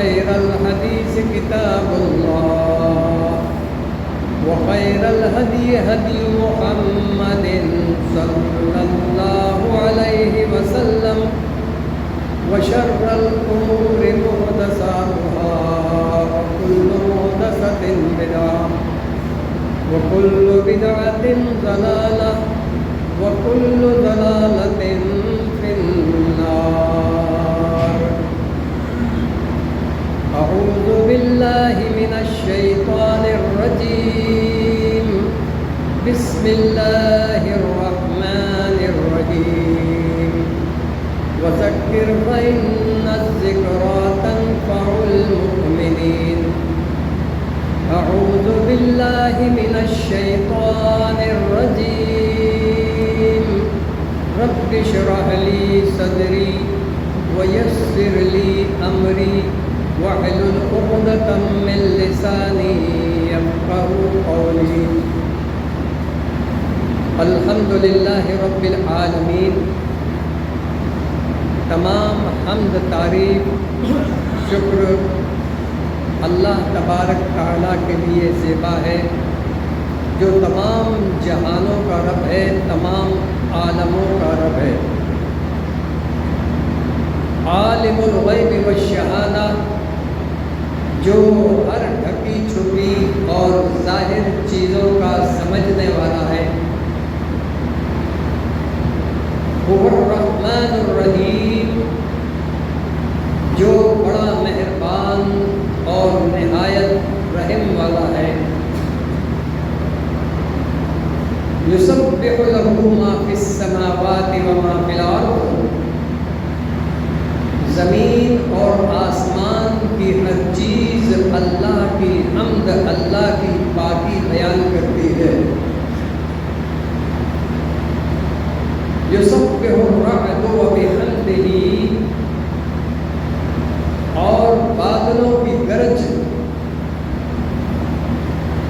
وخير الحديث كتاب الله وخير الهدي هدي محمد صلى الله عليه وسلم وشر الأمور محدثاتها وكل محدثة بدعة وكل بدعة ضلالة وكل ضلالة في النار. أعوذ بالله من الشيطان الرجيم. بسم الله الرحمن الرحيم. وذكر فإن الذكرى تنفع المؤمنين. أعوذ بالله من الشيطان الرجيم. رب اشرح لي صدري ويسر لي أمري واحلل عقدة من لساني يفقهوا قولي. الحمد للہ رب العالمین. تمام حمد تعریف شکر اللہ تبارک تعالیٰ کے لیے زیبا ہے جو تمام جہانوں کا رب ہے، تمام عالموں کا رب ہے. عالم الغیب والشہادہ جو ہر ڈھکی چھپی اور ظاہر چیزوں کا سمجھنے والا ہے. وہ الرحمن الرحیم جو بڑا مہربان اور نہایت رحم والا ہے. یسبح لہ ما فی السماوات و ما فی الارض. زمین اور آسمان کی ہر چیز اللہ کی حمد، اللہ کی پاکی بیان کرتی ہے. یسبح الرعد وبحمدہ. اور بادلوں کی گرج،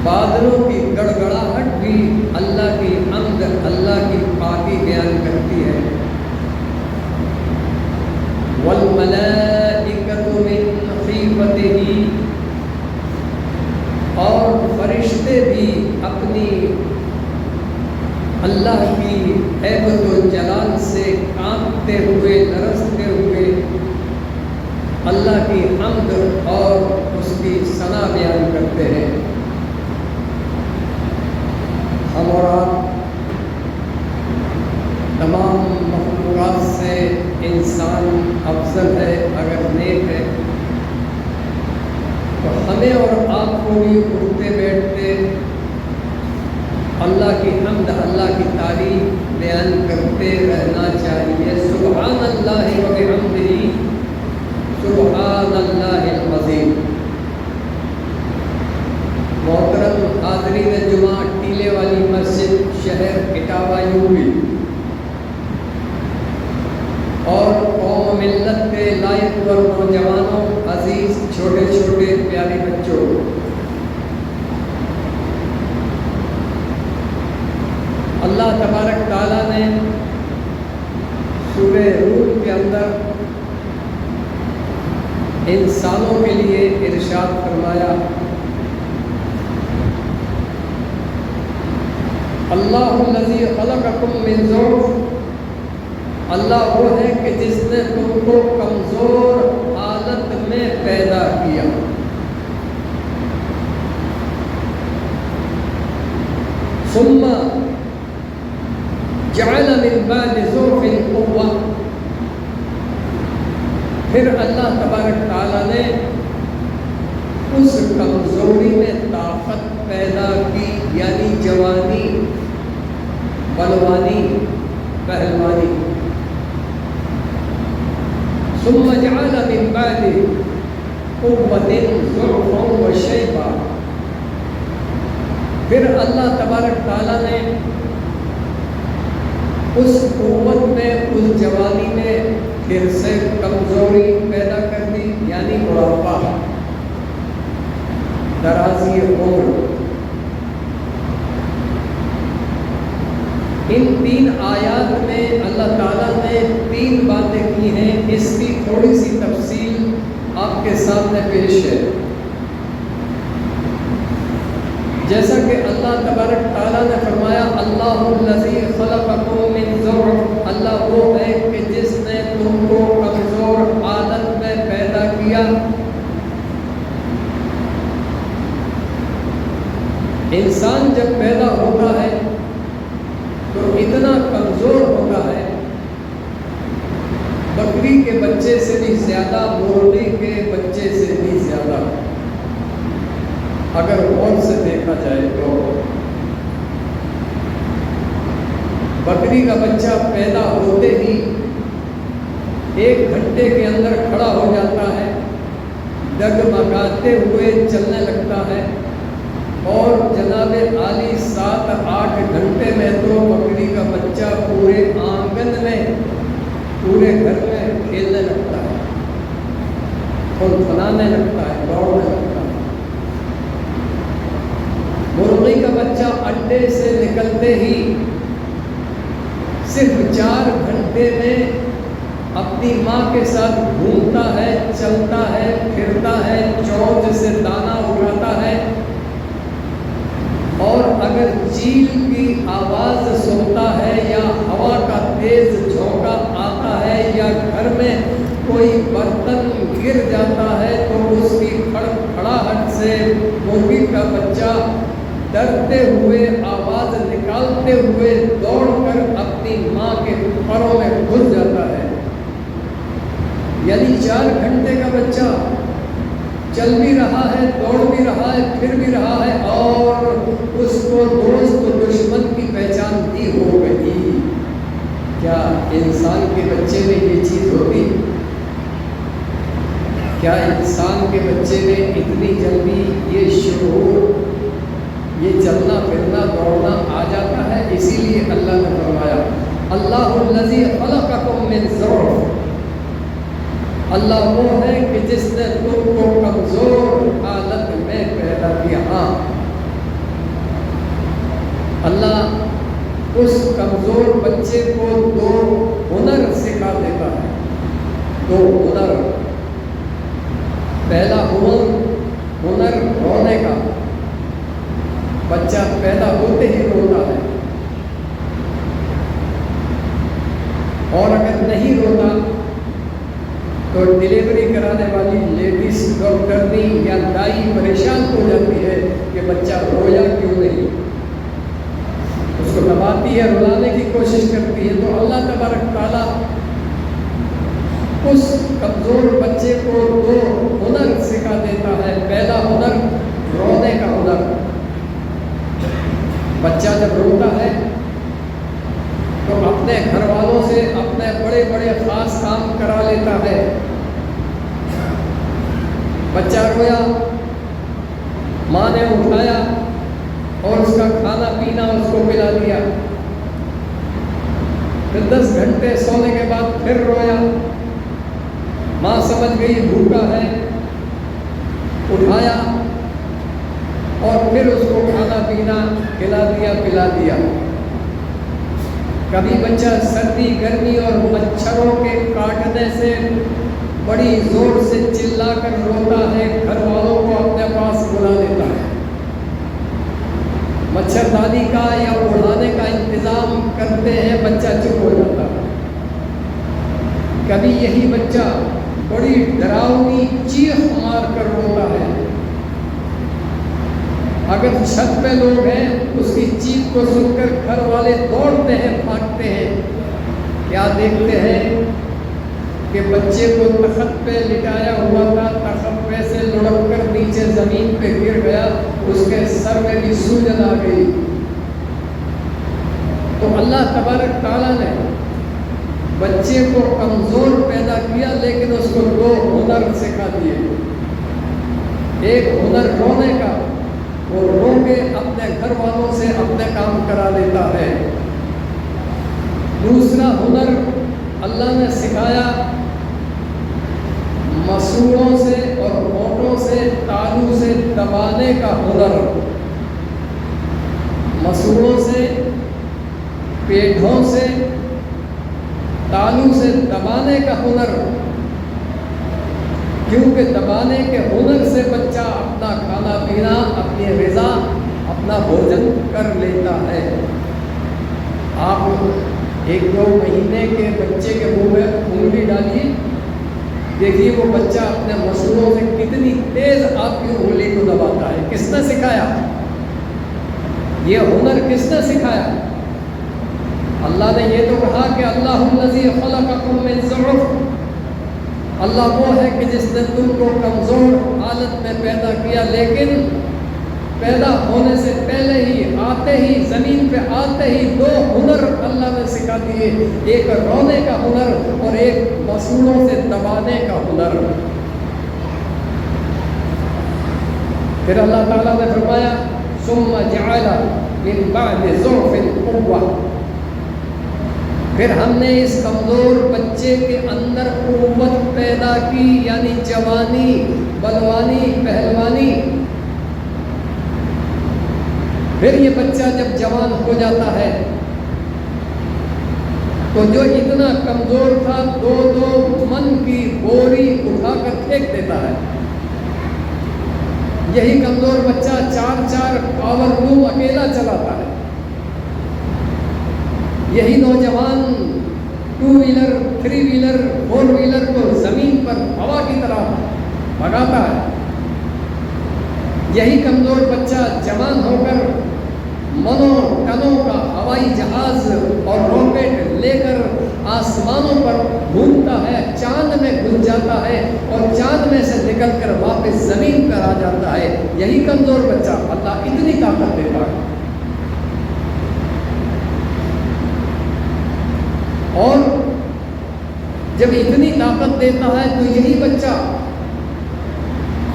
بادلوں کی گڑگڑاہٹ بھی اللہ کی حمد، اللہ کی پاکی بیان کرتی ہے. والملائکۃ من خیفتہ. اور فرشتے بھی اپنی اللہ کی ہیبت و جلال سے کانپتے ہوئے، لرزتے ہوئے اللہ کی حمد اور اس کی ثنا بیان کرتے ہیں. ہم اور آپ تمام مخلوقات سے انسان افضل ہے اگر نیک ہے، تو ہمیں اور آپ کو بھی اٹھتے بیٹھتے اللہ کی حمد، اللہ کی تعریف بیان کرتے رہنا چاہیے. سبحان اللہ و بحمدہ سبحان اللہ العظیم. محترم حاضرین جمعہ، ٹیلے والی مسجد، شہر اٹاوہ یوپی، اور قوم ملت کے لائق اور نوجوانوں، عزیز چھوٹے چھوٹے پیارے بچوں، اللہ تبارک تعالیٰ نے سورہ روم کے اندر انسانوں کے لیے ارشاد فرمایا، اللہ الذی خلقکم من ضعف. اللہ وہ ہے کہ جس نے تم کو کمزور حالت میں پیدا کیا. ثم جعل من بعد ضعف قوة. پھر اللہ تبارک تعالیٰ نے اس کمزوری میں طاقت پیدا کی، یعنی جوانی، بلوانی، پہلوانی. ثم جعل من بعد قوة ضعفا وشيبا. پھر اللہ تبارک تعالیٰ نے اس قوت میں، اس جوانی میں پھر سے کمزوری پیدا کر دی، یعنی بڑھاپا، درازی عمر. ان تین آیات میں اللہ تعالیٰ نے تین باتیں کی ہیں. اس کی تھوڑی سی تفصیل آپ کے سامنے پیش ہے۔ جیسا کہ اللہ تبارک تعالیٰ نے فرمایا اللہ الذی خلقکم من ضعف، اللہ وہ ہے کہ جس نے تم کو کمزور حالت میں پیدا کیا۔ انسان جب پیدا ہوتا ہے تو اتنا کمزور ہوتا ہے، بکری کے بچے سے بھی زیادہ، مرغی کے بچے سے بھی زیادہ اگر غور سے دیکھا جائے تو۔ بکری کا بچہ پیدا ہوتے ہی 1 گھنٹے کے اندر کھڑا ہو جاتا ہے، ڈگمگاتے ہوئے چلنے لگتا ہے، اور جناب عالی 7-8 گھنٹے میں تو بکری کا بچہ پورے آنگن میں، پورے گھر میں کھیلنے لگتا ہے، پھنانے لگتا ہے، دوڑنے لگتا ہے۔ مرغی کا بچہ انڈے سے نکلتے ہی صرف 4 گھنٹے میں اپنی ماں کے ساتھ گھومتا ہے، چلتا ہے، پھرتا ہے، چونچ سے دانا اٹھاتا ہے، اور اگر چیل کی آواز سنتا ہے یا ہوا کا تیز جھونکا آتا ہے یا گھر میں کوئی برتن گر جاتا ہے تو اس کی کھڑکھڑاہٹ سے مرغی کا بچہ ڈرتے ہوئے، آواز نکالتے ہوئے دوڑ کر اپنی ماں کے پروں میں گھس جاتا ہے۔ یعنی 4 گھنٹے کا بچہ چل بھی رہا ہے، دوڑ بھی رہا ہے، پھر بھی رہا ہے، اور اس کو دوست و دشمن کی پہچان بھی ہو گئی۔ کیا انسان کے بچے میں یہ چیز ہوتی؟ کیا انسان کے بچے میں اتنی جلدی یہ شعور، یہ چلنا پھرنا دوڑنا آ جاتا ہے؟ اسی لیے اللہ نے فرمایا اللہ الذی خلقکم من ضعف، اللہ وہ ہے کہ جس نے تم کو کمزور حالت میں پیدا کیا۔ ہاں، اللہ اس کمزور بچے کو 2 ہنر سکھا دیتا ہے، 2 ہنر۔ پہلا ہنر رونے کا، بچہ پیدا ہوتے ہی روتا ہے، اور اگر نہیں روتا تو ڈلیوری کرانے والی لیڈیز ڈاکٹرنی یا دائی پریشان ہو جاتی ہے کہ بچہ رویا کیوں نہیں، اس کو دباتی ہے، رلانے کی کوشش کرتی ہے۔ تو اللہ تبارک تعالیٰ اس کمزور بچے کو 2 ہنر سکھا دیتا ہے۔ پہلا ہنر رونے کا ہنر۔ بچہ جب روتا ہے تو اپنے گھر والوں سے اپنے بڑے بڑے خاص کام کرا لیتا ہے۔ بچہ رویا، ماں نے اٹھایا اور اس کا کھانا پینا اس کو پلا دیا، پھر 10 گھنٹے سونے کے بعد پھر رویا، ماں سمجھ گئی بھوکا ہے، اٹھایا اور پھر اس کو کھانا پینا کھلا دیا، پلا دیا۔ کبھی بچہ سردی گرمی اور مچھروں کے کاٹنے سے بڑی زور سے چلا کر روتا ہے، گھر والوں کو اپنے پاس بلا لیتا ہے، مچھردانی کا یا اڑانے کا انتظام کرتے ہیں، بچہ چپ ہو جاتا ہے۔ کبھی یہی بچہ بڑی ڈراؤنی چیخ مار کر روتا ہے، اگر چھت پہ لوگ ہیں اس کی چیخ کو سن کر گھر والے دوڑتے ہیں، بھاگتے ہیں، کیا دیکھتے ہیں کہ بچے کو تخت پہ لٹایا ہوا تھا، تخت پہ سے لڑک کر نیچے زمین پہ گر گیا، اس کے سر میں بھی سوجن آ گئی۔ تو اللہ تبارک تعالیٰ نے بچے کو کمزور پیدا کیا، لیکن اس کو 2 ہنر سکھا دیے۔ ایک ہنر رونے کا، وہ رو کے اپنے گھر والوں سے اپنے کام کرا لیتا ہے۔ دوسرا ہنر اللہ نے سکھایا مسوڑوں سے اور ہونٹوں سے، تالو سے دبانے کا ہنر، مسوڑوں سے، پیٹھوں سے، تالو سے دبانے کا ہنر۔ کیونکہ دبانے کے ہنر سے بچہ اپنا کھانا پینا، اپنی غذا، اپنا بھوجن کر لیتا ہے۔ آپ 1-2 مہینے کے بچے کے منہ میں انگلی ڈالیے، دیکھیے وہ بچہ اپنے مسلوں سے کتنی تیز آپ کی انگلی کو دباتا ہے۔ کس نے سکھایا؟ یہ ہنر کس نے سکھایا؟ اللہ نے یہ تو کہا کہ اللہ الذی خلقکم من ضعف، اللہ وہ ہے کہ جس نے تم کو کمزور حالت میں پیدا کیا، لیکن پیدا ہونے سے پہلے ہی، آتے ہی، زمین پہ آتے ہی 2 ہنر اللہ نے سکھا دیے، ایک رونے کا ہنر اور ایک مسلوں سے دبانے کا ہنر۔ پھر اللہ تعالیٰ نے فرمایا ثم جعل من بعد ضعف قوة، پھر ہم نے اس کمزور بچے کے اندر قوت پیدا کی، یعنی جوانی، بلوانی، پہلوانی۔ پھر یہ بچہ جب جوان ہو جاتا ہے تو جو اتنا کمزور تھا 2 من کی بوری اٹھا کر پھینک دیتا ہے۔ یہی کمزور بچہ 4 پاور روم اکیلا چلاتا ہے۔ یہی نوجوان 2 ویلر، 3 ویلر، 4 ویلر کو زمین پر ہوا کی طرح بھگاتا ہے۔ یہی کمزور بچہ جوان ہو کر منوں ٹنوں کا ہوائی جہاز اور راکٹ لے کر آسمانوں پر گھومتا ہے، چاند میں گھس جاتا ہے اور چاند میں سے نکل کر واپس زمین پر آ جاتا ہے۔ یہی کمزور بچہ اللہ اتنی طاقت دیتا ہے۔ اور جب اتنی طاقت دیتا ہے تو یہی بچہ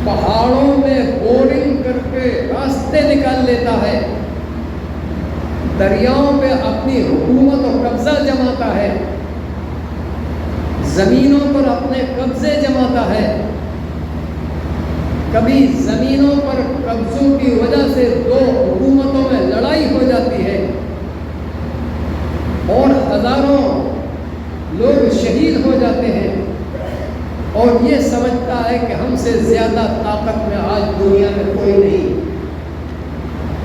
پہاڑوں میں بورنگ کر کے راستے نکال لیتا ہے، دریاؤں پہ اپنی حکومت و قبضہ جماتا ہے، زمینوں پر اپنے قبضے جماتا ہے۔ کبھی زمینوں پر قبضوں کی وجہ سے 2 حکومتوں میں لڑائی ہو جاتی ہے اور ہزاروں لوگ شہید ہو جاتے ہیں، اور یہ سمجھتا ہے کہ ہم سے زیادہ طاقت میں آج دنیا میں کوئی نہیں،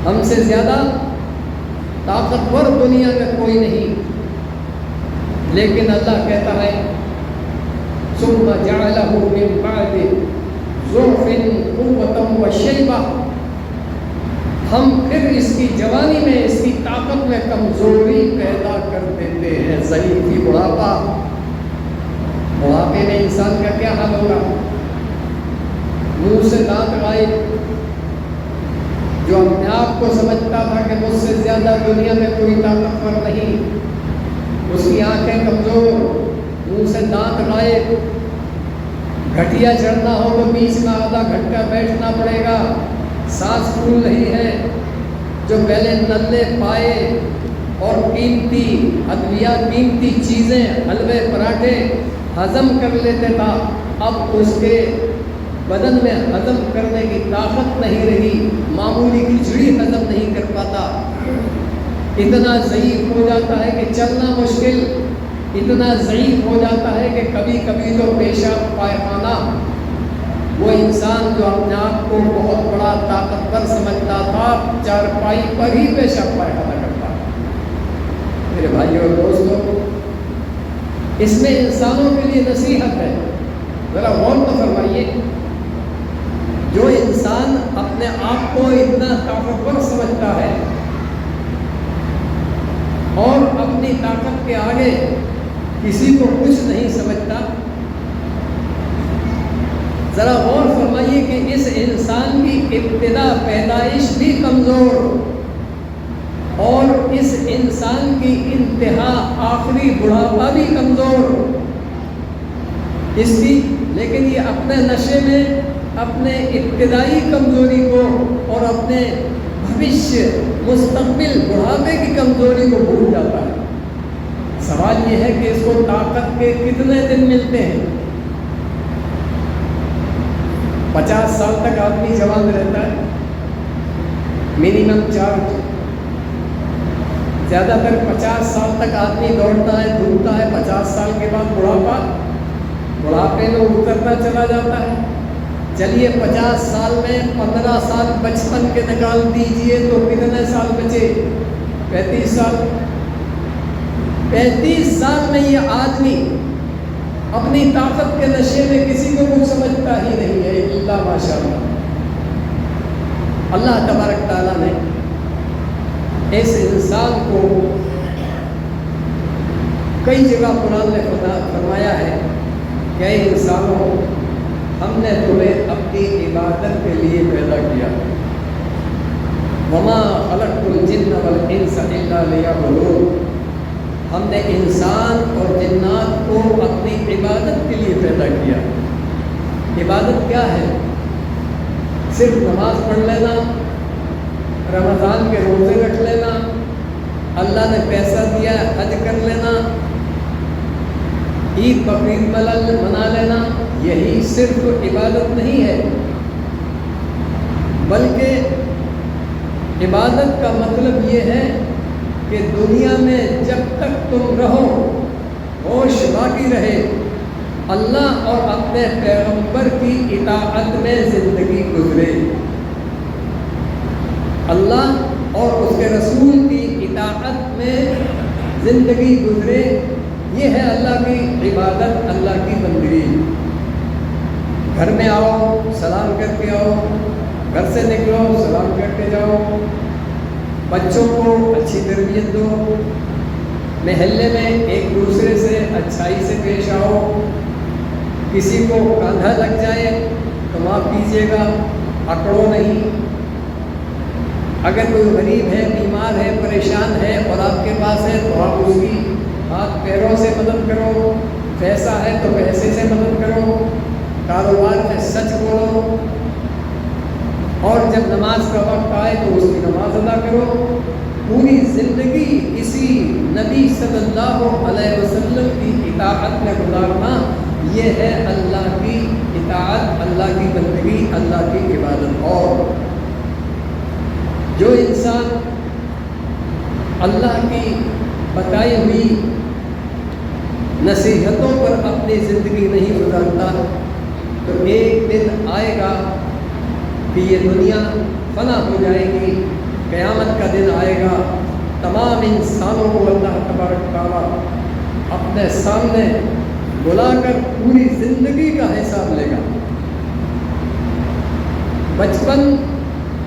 ہم سے زیادہ طاقتور دنیا میں کوئی نہیں۔ لیکن اللہ کہتا ہے ثم جعلہ من بعد ضعف قوة وشیبہ، ہم پھر اس کی جوانی میں، اس کی طاقت میں کمزوری پیدا کر دیتے ہیں۔ ضعیفی بڑھاپا، بڑھاپے میں انسان کا کیا حال ہوگا؟ منہ سے دانت غائب، جو اپنے آپ کو سمجھتا تھا کہ مجھ سے زیادہ دنیا میں کوئی طاقتور نہیں، اس کی آنکھیں کمزور، منہ سے دانت غائب، گھٹیا چڑھنا ہو تو بیچ میں آدھا گھنٹہ بیٹھنا پڑے گا، سانس پھول رہی ہے۔ جو پہلے نلے پائے اور قیمتی ادویات، قیمتی چیزیں، حلوے پراٹھے ہضم کر لیتے تھا، اب اس کے بدن میں ہضم کرنے کی طاقت نہیں رہی، معمولی کھچڑی ہضم نہیں کر پاتا، اتنا ضعیف ہو جاتا ہے کہ چلنا مشکل، اتنا ضعیف ہو جاتا ہے کہ کبھی کبھی تو پیشاب پائخانہ۔ وہ انسان جو اپنے آپ کو بہت بڑا طاقتور سمجھتا تھا، چارپائی پر ہی پیشاب پائخانہ کرتا۔ میرے بھائیوں اور دوستوں، اس میں انسانوں کے لیے نصیحت ہے، ذرا غور تو فرمائیے۔ جو انسان اپنے آپ کو اتنا طاقتور سمجھتا ہے اور اپنی طاقت کے آگے کسی کو کچھ نہیں سمجھتا، ذرا غور فرمائیے کہ اس انسان کی ابتدا پیدائش بھی کمزور اور اس انسان کی انتہا آخری بڑھاپا بھی کمزور اس کی، لیکن یہ اپنے نشے میں اپنے ابتدائی کمزوری کو اور اپنے بھوشیہ مستقبل بڑھاپے کی کمزوری کو بھول جاتا ہے۔ سوال یہ ہے کہ اس کو طاقت کے کتنے دن ملتے ہیں؟ 50 سال تک آدمی جوان رہتا ہے، منیمم چارج، زیادہ تر 50 سال تک آدمی دوڑتا ہے دھوپتا ہے، 50 سال کے بعد بڑھاپا بڑھاپے میں اترتا چلا جاتا ہے. چلیے 50 سال میں 15 سال بچپن کے نکال دیجئے تو کتنے سال بچے؟ 35 سال. 35 سال میں یہ آدمی اپنی طاقت کے نشے میں کسی کو کچھ سمجھتا ہی نہیں ہے الا ماشاء اللہ. اللہ تبارک تعالیٰ نے اس انسان کو کئی جگہ قرآن نے فرمایا ہے کہ اے انسانوں، ہم نے تمہیں اپنی عبادت کے لیے پیدا کیا. وما خلقت الجن والانس الا لیعبدون. ہم نے انسان اور جنات کو اپنی عبادت کے لیے پیدا کیا. عبادت کیا ہے؟ صرف نماز پڑھ لینا، رمضان کے روزے رکھ لینا، اللہ نے پیسہ دیا حج کر لینا، عید بقرعید منا لینا، یہی صرف عبادت نہیں ہے. بلکہ عبادت کا مطلب یہ ہے کہ دنیا میں جب تک تم رہو، ہوش باقی رہے، اللہ اور اپنے پیغمبر کی اطاعت میں زندگی گزرے. اللہ اور اس کے رسول کی اطاعت میں زندگی گزرے. یہ ہے اللہ کی عبادت، اللہ کی بندگی. گھر میں آؤ سلام کر کے آؤ، گھر سے نکلو سلام کر کے جاؤ، بچوں کو اچھی تربیت دو، محلے میں ایک دوسرے سے اچھائی سے پیش آؤ. کسی کو کاندھا لگ جائے تو معاف کیجیے گا، اکڑو نہیں. اگر کوئی غریب ہے، بیمار ہے، پریشان ہے اور آپ کے پاس ہے تو آپ اس کی ہاتھ پیروں سے مدد کرو. پیسہ ہے تو پیسے سے مدد کرو. کاروبار میں سچ بولو. اور جب نماز کا وقت آئے تو اس کی نماز ادا کرو. پوری زندگی اسی نبی صلی اللہ علیہ وسلم کی اطاعت میں گزارنا، یہ ہے اللہ کی اطاعت، اللہ کی بندگی، اللہ کی عبادت. اور جو انسان اللہ کی بتائی ہوئی نصیحتوں پر اپنی زندگی نہیں گزارتا تو ایک دن آئے گا کہ یہ دنیا فنا ہو جائے گی. قیامت کا دن آئے گا، تمام انسانوں کو اللہ تبارک تعالیٰ اپنے سامنے بلا کر پوری زندگی کا حساب لے گا. بچپن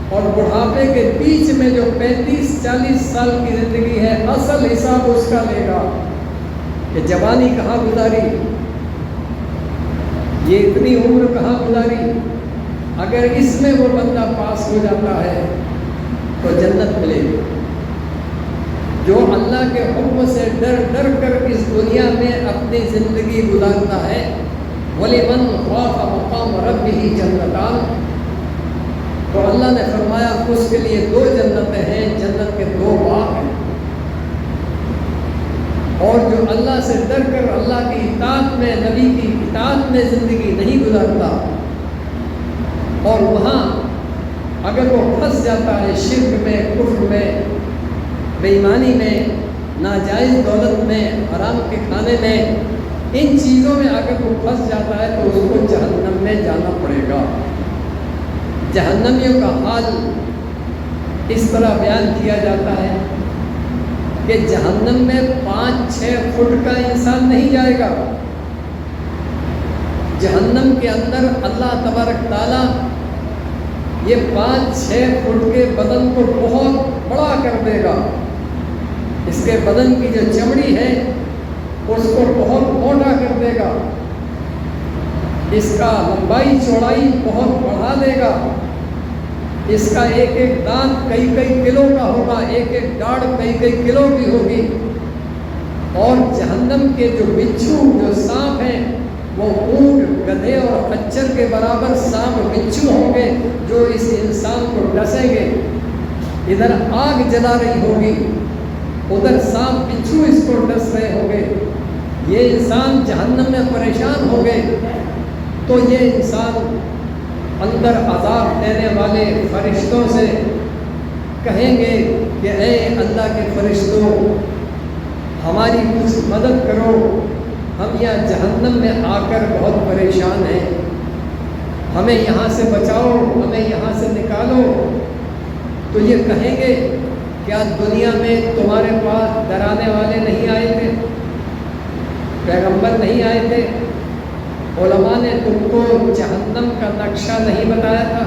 اور بڑھاپے کے بیچ میں جو 35-40 سال کی زندگی ہے، اصل حساب اس کا لے گا کہ جوانی کہاں گزاری، یہ اتنی عمر کہاں گزاری. اگر اس میں وہ بندہ پاس ہو جاتا ہے تو جنت ملے گی. جو اللہ کے حکم سے ڈر ڈر کر اس دنیا میں اپنی زندگی گزارتا ہے، وَلِمَنْ خَافَ مَقَامَ رَبِّهِ جَنَّتَانِ، تو اللہ نے فرمایا اس کے لیے 2 جنتیں ہیں، جنت کے 2 باغ ہیں. اور جو اللہ سے ڈر کر اللہ کی اطاعت میں، نبی کی اطاعت میں زندگی نہیں گزارتا اور وہاں اگر وہ پھنس جاتا ہے شرک میں، کفر میں، بے ایمانی میں، ناجائز دولت میں، حرام کے کھانے میں، ان چیزوں میں اگر وہ پھنس جاتا ہے تو اس کو جہنم میں جانا پڑے گا. جہنمیوں کا حال اس طرح بیان کیا جاتا ہے کہ جہنم میں 5-6 فٹ کا انسان نہیں جائے گا. جہنم کے اندر اللہ تبارک تعالیٰ یہ 5-6 فٹ کے بدن کو بہت بڑا کر دے گا. اس کے بدن کی جو چمڑی ہے اس کو بہت موٹا کر دے گا. اس کا لمبائی چوڑائی بہت بڑھا دے گا. اس کا ایک ایک دانت کئی کئی کلو کا ہوگا، ایک ایک ڈاڑھ کئی کئی کلو کی ہوگی. اور جہنم کے جو بچھو، جو سانپ ہیں، وہ اونٹ، گدھے اور خچر کے برابر سانپ بچھو ہوں گے جو اس انسان کو ڈسیں گے. ادھر آگ جلا رہی ہوگی، ادھر سانپ بچھو اس کو ڈس رہے ہوں گے. یہ انسان جہنم میں پریشان ہو گئے تو یہ انسان اندر عذاب دینے والے فرشتوں سے کہیں گے کہ اے اللہ کے فرشتوں، ہماری کچھ مدد کرو، ہم یہاں جہنم میں آ کر بہت پریشان ہیں، ہمیں یہاں سے بچاؤ، ہمیں یہاں سے نکالو، تو یہ کہیں گے کیا دنیا میں تمہارے پاس ڈرانے والے نہیں آئے تھے، پیغمبر نہیں آئے تھے، علماء نے تم کو جہنم کا نقشہ نہیں بتایا تھا،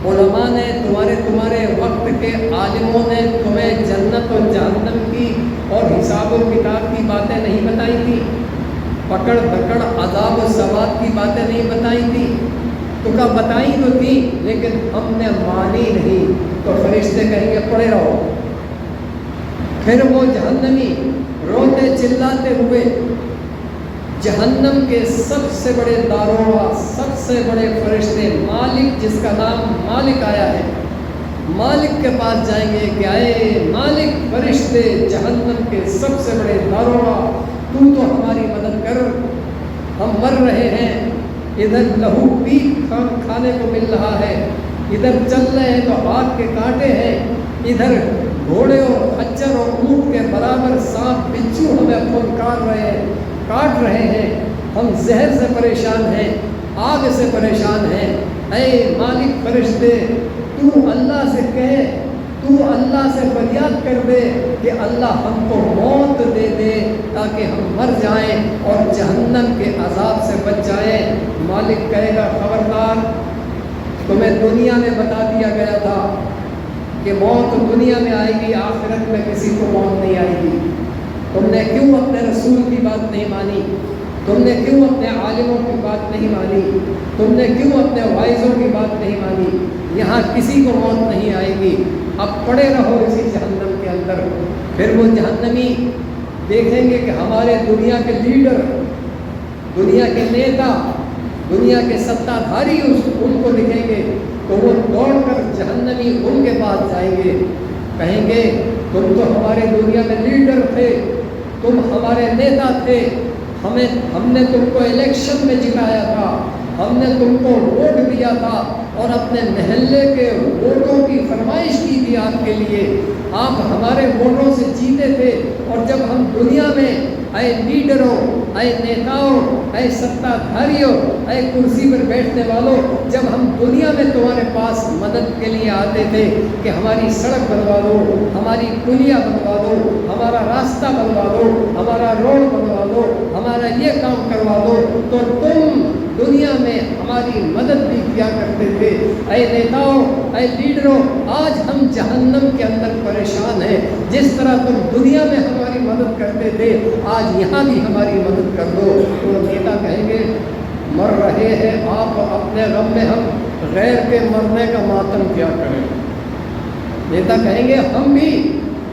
علماء نے تمہارے وقت کے عالموں نے تمہیں جنت اور جہنم کی اور حساب و کتاب کی باتیں نہیں بتائی تھی، پکڑ دھکڑ عذاب و ثواب کی باتیں نہیں بتائی تھی، تو کہا بتائی تو تھی لیکن ہم نے مانی نہیں، تو فرشتے کہیں گے پڑے رہو۔ پھر وہ جہنمی روتے چلاتے ہوئے جہنم کے سب سے بڑے داروغہ، سب سے بڑے فرشتے، مالک جس کا نام مالک آیا ہے، مالک کے پاس جائیں گے کہ اے مالک، فرشتے جہنم کے سب سے بڑے داروغہ، تو ہماری مدد کر، ہم مر رہے ہیں، ادھر لہو پیٹ کھانے کو مل رہا ہے، ادھر چل رہے ہیں تو آگ کے کانٹے ہیں، ادھر گھوڑے اور خچر اور اونٹ کے برابر سانپ بچھو ہمیں پھنکار رہے ہیں، کاٹ رہے ہیں، ہم زہر سے پریشان ہیں، آگ سے پریشان ہیں، اے مالک فرشتے تو اللہ سے کہے، تو اللہ سے فریاد کر دے کہ اللہ ہم کو موت دے دے تاکہ ہم مر جائیں اور جہنم کے عذاب سے بچ جائیں۔ مالک کہے گا خبردار، تمہیں دنیا میں بتا دیا گیا تھا کہ موت دنیا میں آئے گی، آخرت میں کسی کو موت نہیں آئے گی، تم نے کیوں اپنے رسول کی بات نہیں مانی، تم نے کیوں اپنے عالموں کی بات نہیں مانی، تم نے کیوں اپنے وائزوں کی بات نہیں مانی، یہاں کسی کو موت نہیں آئے گی، اب پڑے رہو اسی جہنم کے اندر۔ پھر وہ جہنمی دیکھیں گے کہ ہمارے دنیا کے لیڈر، دنیا کے نیتا، دنیا کے ستہ دھاری ان کو دکھیں گے، تو وہ دوڑ کر جہنمی ان کے پاس جائیں گے، کہیں گے تم تو ہمارے دنیا میں لیڈر تھے، تم ہمارے نیتا تھے، ہم نے تم کو الیکشن میں جتایا تھا، ہم نے تم کو ووٹ دیا تھا اور اپنے محلے کے ووٹوں کی فرمائش کی تھی آپ کے لیے، آپ ہمارے ووٹوں سے جیتے تھے، اور جب ہم دنیا میں اے لیڈروں، اے نیتاؤں، اے ستہ دھاریوں، اے کرسی پر بیٹھنے والوں، جب ہم دنیا میں تمہارے پاس مدد کے لیے آتے تھے کہ ہماری سڑک بنوا دو، ہماری پلیا بنوا دو، ہمارا راستہ بنوا دو، ہمارا روڈ بنوا دو، ہمارا یہ کام کروا دو، تو تم دنیا میں ہماری مدد بھی کیا کرتے تھے۔ اے نیتاؤں، اے لیڈروں، آج ہم جہنم کے اندر پریشان ہیں، جس طرح تم دنیا میں ہماری مدد کرتے تھے آج یہاں بھی ہماری مدد کر دو۔ تو نیتا کہیں گے مر رہے ہیں آپ اپنے غم میں، ہم غیر کے مرنے کا ماتم کیا کریں۔ نیتا کہیں گے ہم بھی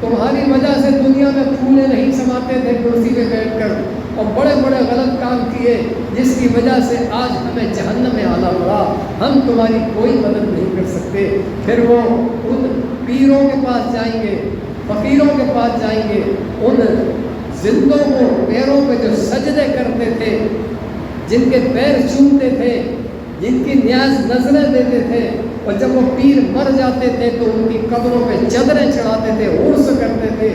تمہاری وجہ سے دنیا میں پھولے نہیں سماتے تھے کرسی پہ بیٹھ کر، اور بڑے بڑے غلط کام کیے جس کی وجہ سے آج ہمیں جہنم میں آنا پڑا، ہم تمہاری کوئی مدد نہیں کر سکتے۔ پھر وہ ان پیروں کے پاس جائیں گے، فقیروں کے پاس جائیں گے، ان زندوں کو پیروں پہ جو سجدے کرتے تھے، جن کے پیر چومتے تھے، جن کی نیاز نظریں دیتے تھے، اور جب وہ پیر مر جاتے تھے تو ان کی قبروں پہ چادریں چڑھاتے تھے، عرس کرتے تھے،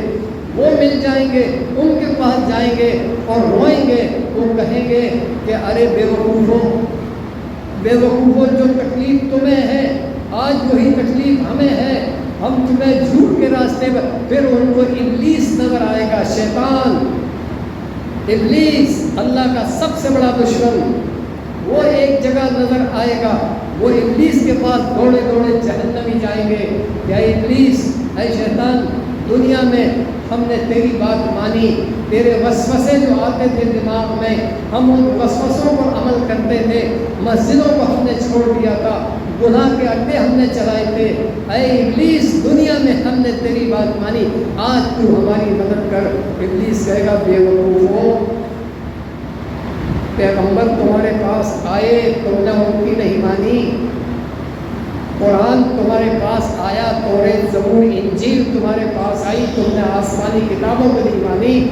وہ مل جائیں گے، ان کے پاس جائیں گے اور روئیں گے، وہ کہیں گے کہ ارے بے وقوفوں، جو تکلیف تمہیں ہے آج وہی تکلیف ہمیں ہے، ہم تمہیں جھوٹ کے راستے پر۔ پھر ان کو ابلیس نظر آئے گا، شیطان، ابلیس اللہ کا سب سے بڑا دشمن، وہ ایک جگہ نظر آئے گا، وہ ابلیس کے پاس دوڑے دوڑے جہنمی جائیں گے کہ اے ابلیس، اے شیطان، دنیا میں ہم نے تیری بات مانی، تیرے وسوسے جو آتے تھے دماغ میں، ہم ان وسوسوں پر عمل کرتے تھے، مسجدوں کو ہم نے چھوڑ دیا تھا، گناہ کے اڈے ہم نے چلائے تھے، اے ابلیس دنیا میں ہم نے تیری بات مانی، آج تو ہماری مدد کر۔ ابلیس کہے گا بے وقوفو، پیغمبر تمہارے پاس آئے، تم نے ان کی نہیں مانی، قرآن تمہارے پاس آیا، توریت، زبور، انجیل تمہارے پاس آئی، تم نے آسمانی کتابوں کو نہیں مانی،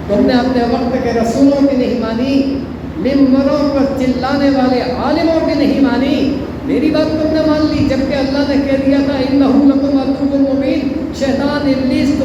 تم نے اپنے وقت کے رسولوں کی نہیں مانی، ممبروں پر چلانے والے عالموں کی نہیں مانی، میری بات تم نے مان لی، جبکہ اللہ نے کہہ دیا تھا اِنَّهُ لَكُمْ عَدُوٌّ مُّبِينٌ، شیطان ابلیس